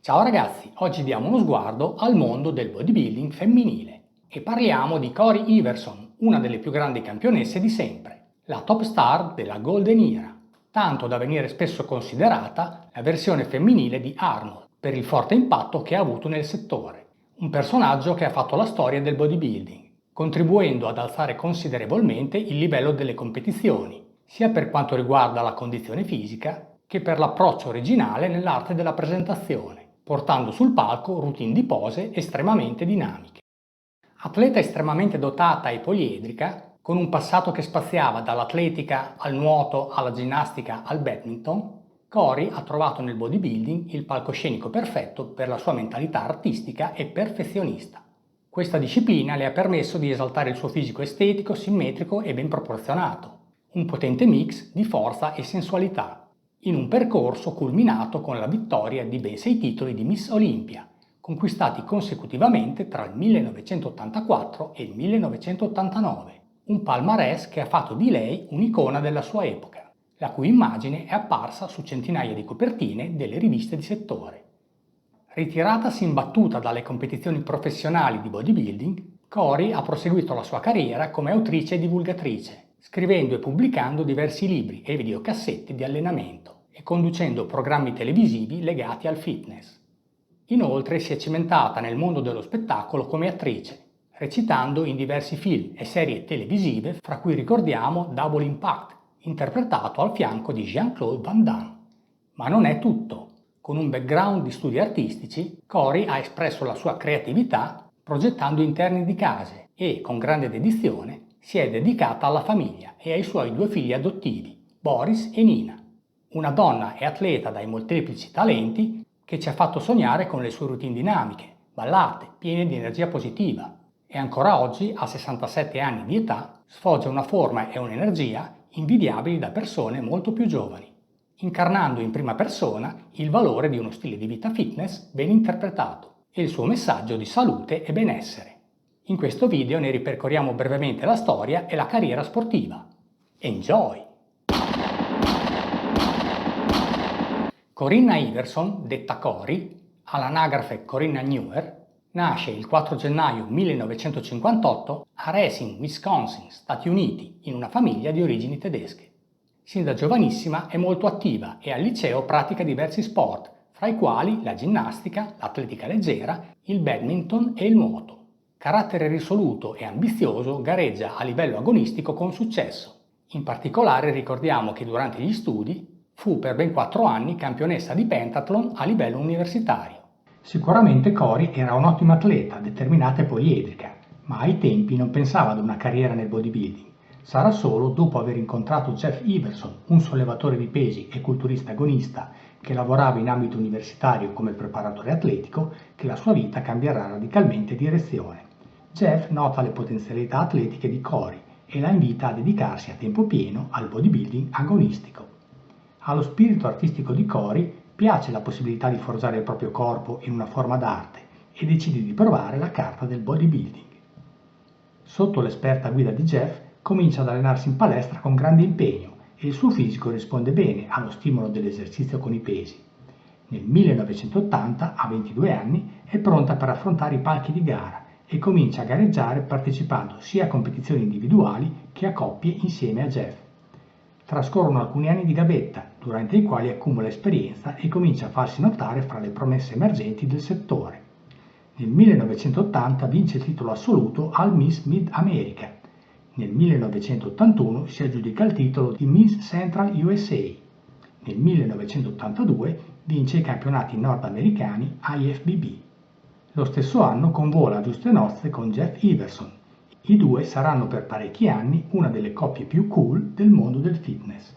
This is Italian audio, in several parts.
Ciao ragazzi, oggi diamo uno sguardo al mondo del bodybuilding femminile e parliamo di Cory Iverson, una delle più grandi campionesse di sempre, la top star della Golden Era, tanto da venire spesso considerata la versione femminile di Arnold per il forte impatto che ha avuto nel settore, un personaggio che ha fatto la storia del bodybuilding, contribuendo ad alzare considerevolmente il livello delle competizioni, sia per quanto riguarda la condizione fisica che per l'approccio originale nell'arte della presentazione, portando sul palco routine di pose estremamente dinamiche. Atleta estremamente dotata e poliedrica, con un passato che spaziava dall'atletica al nuoto alla ginnastica al badminton, Cory ha trovato nel bodybuilding il palcoscenico perfetto per la sua mentalità artistica e perfezionista. Questa disciplina le ha permesso di esaltare il suo fisico estetico, simmetrico e ben proporzionato, un potente mix di forza e sensualità, in un percorso culminato con la vittoria di ben 6 titoli di Miss Olympia, conquistati consecutivamente tra il 1984 e il 1989, un palmarès che ha fatto di lei un'icona della sua epoca, la cui immagine è apparsa su centinaia di copertine delle riviste di settore. Ritiratasi imbattuta dalle competizioni professionali di bodybuilding, Cory ha proseguito la sua carriera come autrice e divulgatrice, scrivendo e pubblicando diversi libri e videocassetti di allenamento e conducendo programmi televisivi legati al fitness. Inoltre si è cimentata nel mondo dello spettacolo come attrice, recitando in diversi film e serie televisive, fra cui ricordiamo Double Impact, interpretato al fianco di Jean-Claude Van Damme. Ma non è tutto. Con un background di studi artistici, Cory ha espresso la sua creatività progettando interni di case e, con grande dedizione, si è dedicata alla famiglia e ai suoi 2 figli adottivi, Boris e Nina. Una donna e atleta dai molteplici talenti che ci ha fatto sognare con le sue routine dinamiche, ballate, piene di energia positiva e ancora oggi, a 67 anni di età, sfoggia una forma e un'energia invidiabili da persone molto più giovani, incarnando in prima persona il valore di uno stile di vita fitness ben interpretato e il suo messaggio di salute e benessere. In questo video ne ripercorriamo brevemente la storia e la carriera sportiva. Enjoy! Corinna Iverson, detta Cory, all'anagrafe Corinna Newer, nasce il 4 gennaio 1958 a Racine, Wisconsin, Stati Uniti, in una famiglia di origini tedesche. Sin da giovanissima è molto attiva e al liceo pratica diversi sport, fra i quali la ginnastica, l'atletica leggera, il badminton e il nuoto. Carattere risoluto e ambizioso, gareggia a livello agonistico con successo. In particolare ricordiamo che durante gli studi fu per ben 4 anni campionessa di pentathlon a livello universitario. Sicuramente Cory era un'ottima atleta, determinata e poliedrica, ma ai tempi non pensava ad una carriera nel bodybuilding. Sarà solo dopo aver incontrato Jeff Iverson, un sollevatore di pesi e culturista agonista che lavorava in ambito universitario come preparatore atletico, che la sua vita cambierà radicalmente direzione. Jeff nota le potenzialità atletiche di Cory e la invita a dedicarsi a tempo pieno al bodybuilding agonistico. Allo spirito artistico di Cory piace la possibilità di forgiare il proprio corpo in una forma d'arte e decide di provare la carta del bodybuilding. Sotto l'esperta guida di Jeff, comincia ad allenarsi in palestra con grande impegno e il suo fisico risponde bene allo stimolo dell'esercizio con i pesi. Nel 1980, a 22 anni, è pronta per affrontare i palchi di gara e comincia a gareggiare partecipando sia a competizioni individuali che a coppie insieme a Jeff. Trascorrono alcuni anni di gavetta, durante i quali accumula esperienza e comincia a farsi notare fra le promesse emergenti del settore. Nel 1980 vince il titolo assoluto al Miss Mid-America. Nel 1981 si aggiudica il titolo di Miss Central USA. Nel 1982 vince i campionati nordamericani IFBB. Lo stesso anno convola a giuste nozze con Jeff Iverson. I due saranno per parecchi anni una delle coppie più cool del mondo del fitness.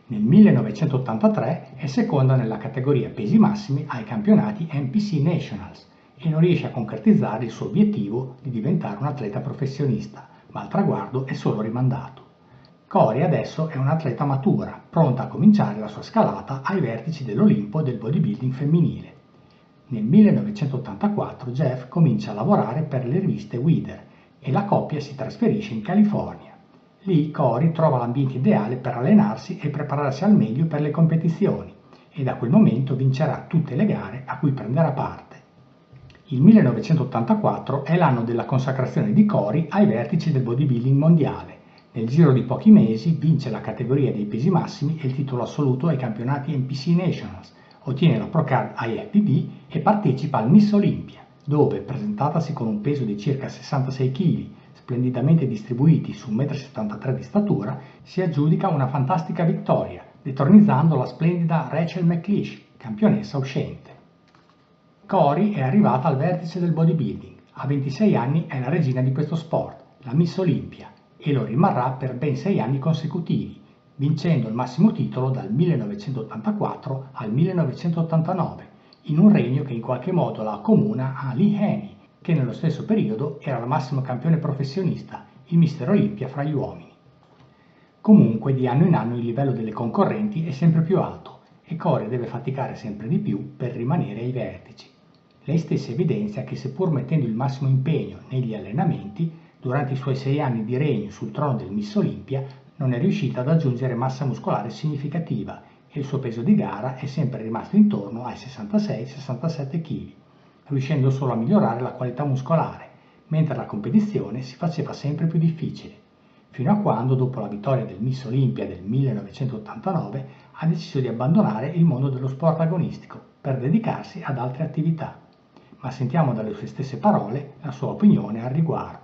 Nel 1983 è seconda nella categoria pesi massimi ai campionati NPC Nationals e non riesce a concretizzare il suo obiettivo di diventare un atleta professionista, ma il traguardo è solo rimandato. Cory adesso è un'atleta matura, pronta a cominciare la sua scalata ai vertici dell'Olimpo del bodybuilding femminile. Nel 1984 Jeff comincia a lavorare per le riviste Weider e la coppia si trasferisce in California. Lì Cory trova l'ambiente ideale per allenarsi e prepararsi al meglio per le competizioni e da quel momento vincerà tutte le gare a cui prenderà parte. Il 1984 è l'anno della consacrazione di Cory ai vertici del bodybuilding mondiale. Nel giro di pochi mesi vince la categoria dei pesi massimi e il titolo assoluto ai campionati NPC Nationals, ottiene la Pro Card IFBB e partecipa al Miss Olympia, dove, presentatasi con un peso di circa 66 kg, splendidamente distribuiti su 1,73 m di statura, si aggiudica una fantastica vittoria, detronizzando la splendida Rachel McLeish, campionessa uscente. Cory è arrivata al vertice del bodybuilding. A 26 anni è la regina di questo sport, la Miss Olympia, e lo rimarrà per ben 6 anni consecutivi, vincendo il massimo titolo dal 1984 al 1989, in un regno che in qualche modo la accomuna a Lee Haney, che nello stesso periodo era la massimo campione professionista, il Mister Olympia fra gli uomini. Comunque, di anno in anno il livello delle concorrenti è sempre più alto e Cory deve faticare sempre di più per rimanere ai vertici. Lei stessa evidenzia che seppur mettendo il massimo impegno negli allenamenti, durante i suoi 6 anni di regno sul trono del Miss Olympia non è riuscita ad aggiungere massa muscolare significativa e il suo peso di gara è sempre rimasto intorno ai 66-67 kg, riuscendo solo a migliorare la qualità muscolare, mentre la competizione si faceva sempre più difficile, fino a quando, dopo la vittoria del Miss Olympia del 1989, ha deciso di abbandonare il mondo dello sport agonistico per dedicarsi ad altre attività. Ma sentiamo dalle sue stesse parole la sua opinione al riguardo.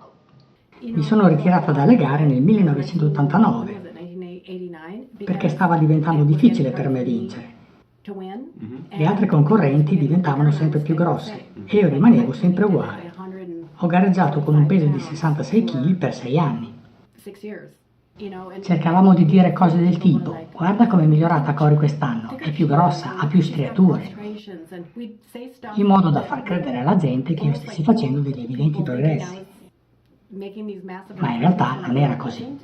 Mi sono ritirata dalle gare nel 1989 perché stava diventando difficile per me vincere. Le altre concorrenti diventavano sempre più grosse e io rimanevo sempre uguale. Ho gareggiato con un peso di 66 kg per 6 anni. Cercavamo di dire cose del tipo: guarda come è migliorata Cory quest'anno, è più grossa, ha più striature, in modo da far credere alla gente che io stessi facendo degli evidenti progressi. Ma in realtà non era così.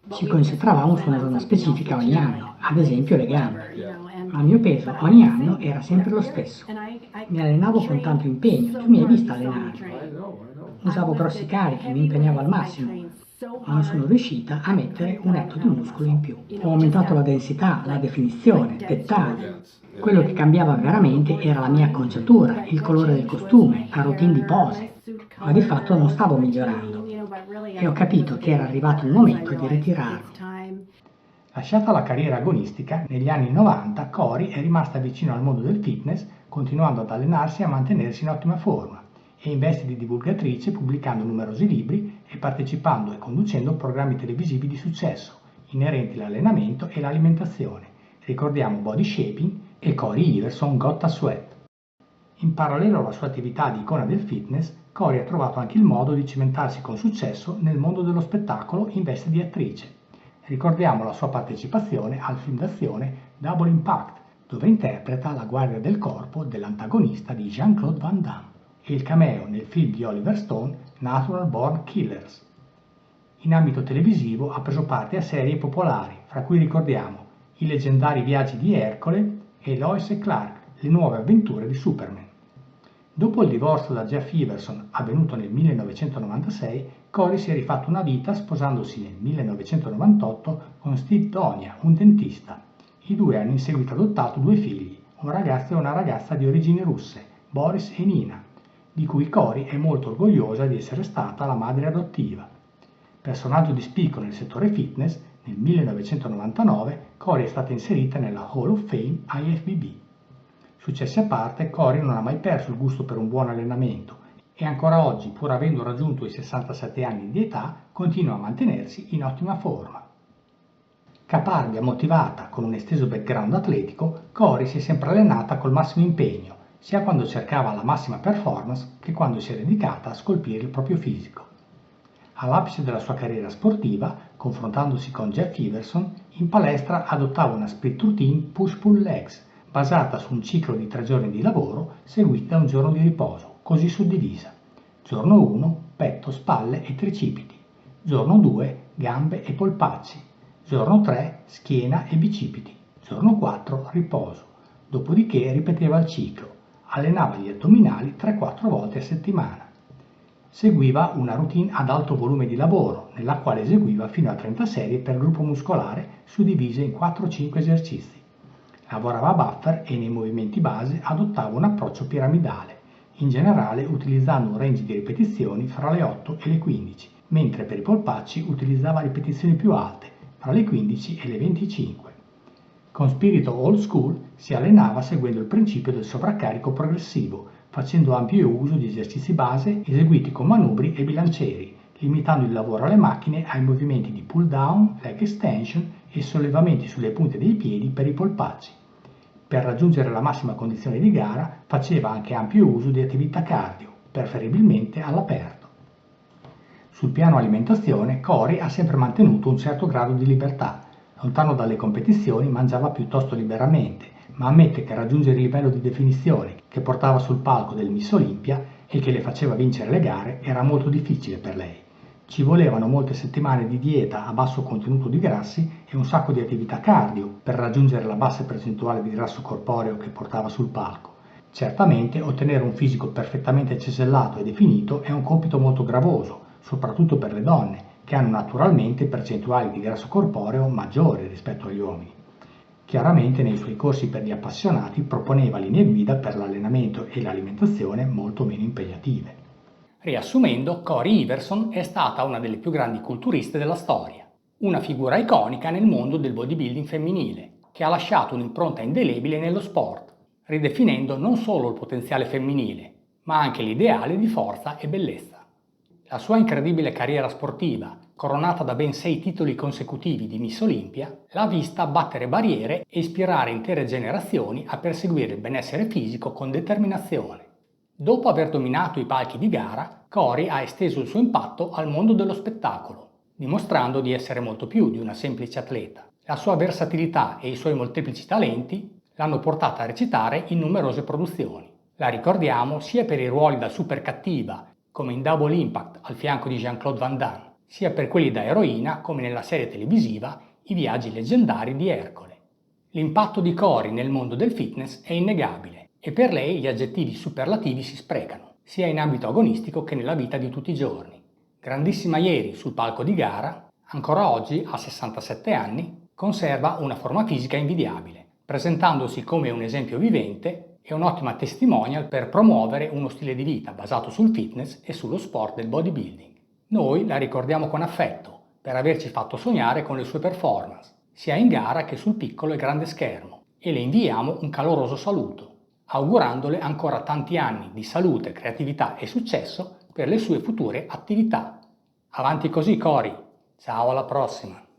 Ci concentravamo su una zona specifica ogni anno, ad esempio le gambe. Ma il mio peso ogni anno era sempre lo stesso. Mi allenavo con tanto impegno, tu mi hai visto allenare. Usavo grossi carichi, mi impegnavo al massimo, ma non sono riuscita a mettere un etto di muscolo in più. Ho aumentato la densità, la definizione, dettagli. Quello che cambiava veramente era la mia acconciatura, il colore del costume, la routine di pose, ma di fatto non stavo migliorando e ho capito che era arrivato il momento di ritirarmi. Lasciata la carriera agonistica, negli anni 90 Cory è rimasta vicino al mondo del fitness, continuando ad allenarsi e a mantenersi in ottima forma, e in veste di divulgatrice pubblicando numerosi libri e partecipando e conducendo programmi televisivi di successo, inerenti all'allenamento e l'alimentazione. Ricordiamo Body Shaping e Cory Iverson Got a Sweat. In parallelo alla sua attività di icona del fitness, Cory ha trovato anche il modo di cimentarsi con successo nel mondo dello spettacolo in veste di attrice. Ricordiamo la sua partecipazione al film d'azione Double Impact, dove interpreta la guardia del corpo dell'antagonista di Jean-Claude Van Damme, e il cameo nel film di Oliver Stone Natural Born Killers. In ambito televisivo ha preso parte a serie popolari, fra cui ricordiamo I leggendari viaggi di Ercole e Lois e Clark, le nuove avventure di Superman. Dopo il divorzio da Jeff Iverson, avvenuto nel 1996, Cory si è rifatto una vita sposandosi nel 1998 con Steve Donia, un dentista. I due hanno in seguito adottato 2 figli, un ragazzo e una ragazza di origini russe, Boris e Nina, di cui Cory è molto orgogliosa di essere stata la madre adottiva. Personaggio di spicco nel settore fitness, nel 1999 Cory è stata inserita nella Hall of Fame IFBB. Successi a parte, Cory non ha mai perso il gusto per un buon allenamento e ancora oggi, pur avendo raggiunto i 67 anni di età, continua a mantenersi in ottima forma. Caparbia, motivata, con un esteso background atletico, Cory si è sempre allenata col massimo impegno, sia quando cercava la massima performance che quando si è dedicata a scolpire il proprio fisico. All'apice della sua carriera sportiva, confrontandosi con Jeff Iverson, in palestra adottava una split routine push-pull legs, basata su un ciclo di 3 giorni di lavoro seguiti da un giorno di riposo, così suddivisa. Giorno 1, petto, spalle e tricipiti. Giorno 2, gambe e polpacci. Giorno 3, schiena e bicipiti. Giorno 4, riposo. Dopodiché ripeteva il ciclo. Allenava gli addominali 3-4 volte a settimana. Seguiva una routine ad alto volume di lavoro, nella quale eseguiva fino a 30 serie per gruppo muscolare, suddivise in 4-5 esercizi. Lavorava a buffer e nei movimenti base adottava un approccio piramidale, in generale utilizzando un range di ripetizioni fra le 8 e le 15, mentre per i polpacci utilizzava ripetizioni più alte, fra le 15 e le 25. Con spirito old school si allenava seguendo il principio del sovraccarico progressivo, facendo ampio uso di esercizi base eseguiti con manubri e bilancieri, limitando il lavoro alle macchine ai movimenti di pull down, leg extension e sollevamenti sulle punte dei piedi per i polpacci. Per raggiungere la massima condizione di gara faceva anche ampio uso di attività cardio, preferibilmente all'aperto. Sul piano alimentazione, Cory ha sempre mantenuto un certo grado di libertà. Lontano dalle competizioni mangiava piuttosto liberamente, ma ammette che raggiungere il livello di definizione che portava sul palco del Miss Olympia e che le faceva vincere le gare era molto difficile per lei. Ci volevano molte settimane di dieta a basso contenuto di grassi e un sacco di attività cardio per raggiungere la bassa percentuale di grasso corporeo che portava sul palco. Certamente ottenere un fisico perfettamente cesellato e definito è un compito molto gravoso, soprattutto per le donne, che hanno naturalmente percentuali di grasso corporeo maggiori rispetto agli uomini. Chiaramente nei suoi corsi per gli appassionati proponeva linee guida per l'allenamento e l'alimentazione molto meno impegnative. Riassumendo, Cory Iverson è stata una delle più grandi culturiste della storia, una figura iconica nel mondo del bodybuilding femminile, che ha lasciato un'impronta indelebile nello sport, ridefinendo non solo il potenziale femminile, ma anche l'ideale di forza e bellezza. La sua incredibile carriera sportiva, coronata da ben 6 titoli consecutivi di Miss Olympia, l'ha vista battere barriere e ispirare intere generazioni a perseguire il benessere fisico con determinazione. Dopo aver dominato i palchi di gara, Cory ha esteso il suo impatto al mondo dello spettacolo, dimostrando di essere molto più di una semplice atleta. La sua versatilità e i suoi molteplici talenti l'hanno portata a recitare in numerose produzioni. La ricordiamo sia per i ruoli da super cattiva, come in Double Impact al fianco di Jean-Claude Van Damme, sia per quelli da eroina, come nella serie televisiva I viaggi leggendari di Ercole. L'impatto di Cory nel mondo del fitness è innegabile. E per lei gli aggettivi superlativi si sprecano, sia in ambito agonistico che nella vita di tutti i giorni. Grandissima ieri sul palco di gara, ancora oggi, a 67 anni, conserva una forma fisica invidiabile, presentandosi come un esempio vivente e un'ottima testimonial per promuovere uno stile di vita basato sul fitness e sullo sport del bodybuilding. Noi la ricordiamo con affetto per averci fatto sognare con le sue performance, sia in gara che sul piccolo e grande schermo, e le inviamo un caloroso saluto, augurandole ancora tanti anni di salute, creatività e successo per le sue future attività. Avanti così, Cory! Ciao, alla prossima!